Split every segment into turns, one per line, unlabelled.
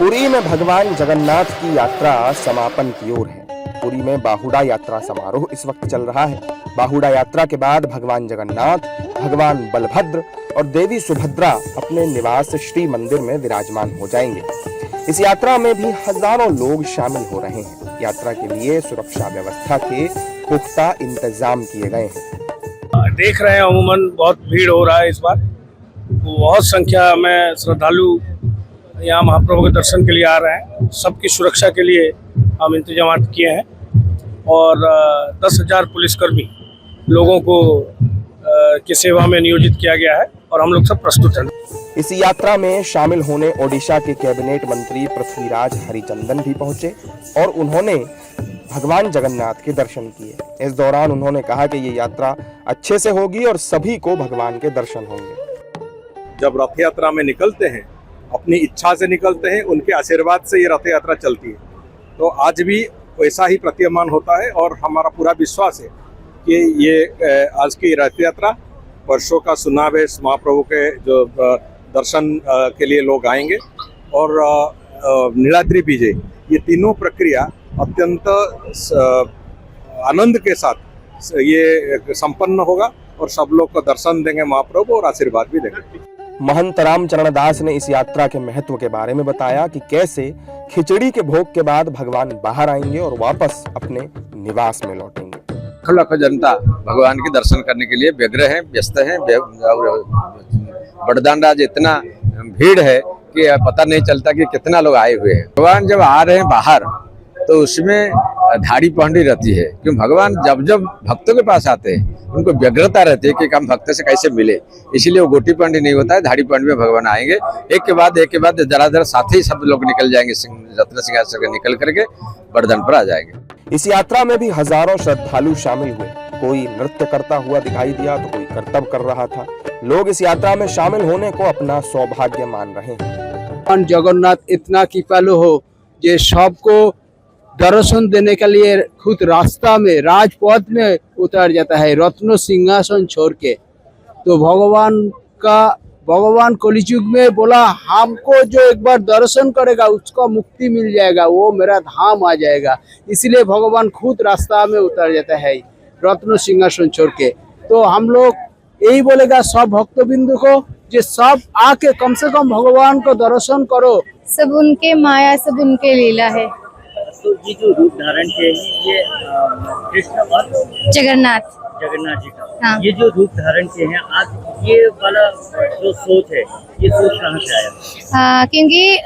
पुरी में भगवान जगन्नाथ की यात्रा समापन की ओर है। पुरी में बाहुड़ा यात्रा समारोह इस वक्त चल रहा है। बाहुड़ा यात्रा के बाद भगवान जगन्नाथ, भगवान बलभद्र और देवी सुभद्रा अपने निवास श्री मंदिर में विराजमान हो जाएंगे। इस यात्रा में भी हजारों लोग शामिल हो रहे हैं। यात्रा के लिए सुरक्षा व्यवस्था के पुख्ता इंतजाम किए गए हैं।
देख रहे हैं अमूमन बहुत भीड़ हो रहा है इस बार। बहुत संख्या में श्रद्धालु यहाँ महाप्रभु के दर्शन के लिए आ रहे हैं। सबकी सुरक्षा के लिए हम इंतजाम किए हैं और 10,000 पुलिसकर्मी लोगों को की सेवा में नियोजित किया गया है और हम लोग सब प्रस्तुत हैं।
इस यात्रा में शामिल होने ओडिशा के कैबिनेट मंत्री पृथ्वीराज हरिचंदन भी पहुंचे और उन्होंने भगवान जगन्नाथ के दर्शन किए। इस दौरान उन्होंने कहा कि ये यात्रा अच्छे से होगी और सभी को भगवान के दर्शन होंगे।
जब रथ यात्रा में निकलते हैं, अपनी इच्छा से निकलते हैं, उनके आशीर्वाद से ये रथ यात्रा चलती है। तो आज भी वैसा ही प्रतीयमान होता है और हमारा पूरा विश्वास है कि ये आज की रथ यात्रा वर्षों का सुनावेश महाप्रभु के जो दर्शन के लिए लोग आएंगे और नीलाद्रि विजय, ये तीनों प्रक्रिया अत्यंत आनंद के साथ ये संपन्न होगा और सब लोग को दर्शन देंगे महाप्रभु और आशीर्वाद भी देंगे।
महंत रामचरण दास ने इस यात्रा के महत्व के बारे में बताया कि कैसे खिचड़ी के भोग के बाद भगवान बाहर आएंगे और वापस अपने निवास में लौटेंगे।
लाखों जनता भगवान के दर्शन करने के लिए व्यग्र है, व्यस्त है। बड़दान राज इतना भीड़ है कि पता नहीं चलता कि कितना लोग आए हुए हैं। भगवान जब आ रहे हैं बाहर तो उसमें धाड़ी पहनी रहती है, क्यों भगवान जब जब भक्तों के पास आते हैं उनको व्यग्रता रहती है कि हम भक्त से कैसे मिले, इसीलिए वो गोटी पंडी नहीं होता है, धाड़ी पंडी में भगवान आएंगे। एक के बाद जरा जरा साथ ही सब लोग निकल जाएंगे, रत्न सिंहासन से निकल करके बरदन पर आ जाएंगे।
इस यात्रा में भी हजारों श्रद्धालु शामिल हुए। कोई नृत्य करता हुआ दिखाई दिया तो कोई करतब कर रहा था। लोग इस यात्रा में शामिल होने को अपना सौभाग्य मान रहे हैं।
जगन्नाथ इतना कृपालु हो ये सबको दर्शन देने के लिए खुद रास्ता में राजपथ में उतर जाता है रत्न सिंहासन छोड़ के। तो भगवान कलियुग में बोला हमको जो एक बार दर्शन करेगा उसको मुक्ति मिल जाएगा, वो मेरा धाम आ जाएगा। इसलिए भगवान खुद रास्ता में उतर जाता है रत्न सिंहासन छोड़ के। तो हम लोग यही बोलेगा सब भक्तबिंदु को जो सब आके कम से कम भगवान को दर्शन करो।
सब उनके माया, सब उनके लीला है।
तो ये जो रूप धारण किए हैं ये कृष्ण और जगन्नाथ जी का, हाँ। ये जो रूप धारण किए हैं आज ये वाला जो सोच है, ये सोच कहाँ से आया?
क्योंकि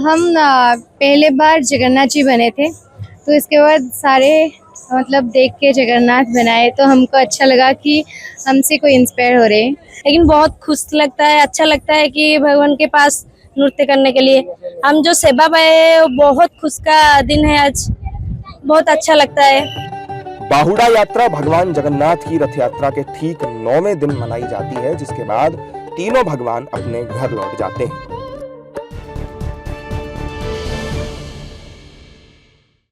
हम पहले बार जगन्नाथ जी बने थे, तो इसके बाद सारे मतलब देख के जगन्नाथ बनाए तो हमको अच्छा लगा कि हमसे कोई इंस्पायर हो रहे हैं।
लेकिन बहुत खुश लगता है, अच्छा लगता है कि भगवान के पास नृत्य करने के लिए हम जो सेवा पाए, बहुत खुश का दिन है आज, बहुत अच्छा लगता है।
बाहुड़ा यात्रा भगवान जगन्नाथ की रथ यात्रा के ठीक 9वें दिन मनाई जाती है, जिसके बाद तीनों भगवान अपने घर लौट जाते हैं।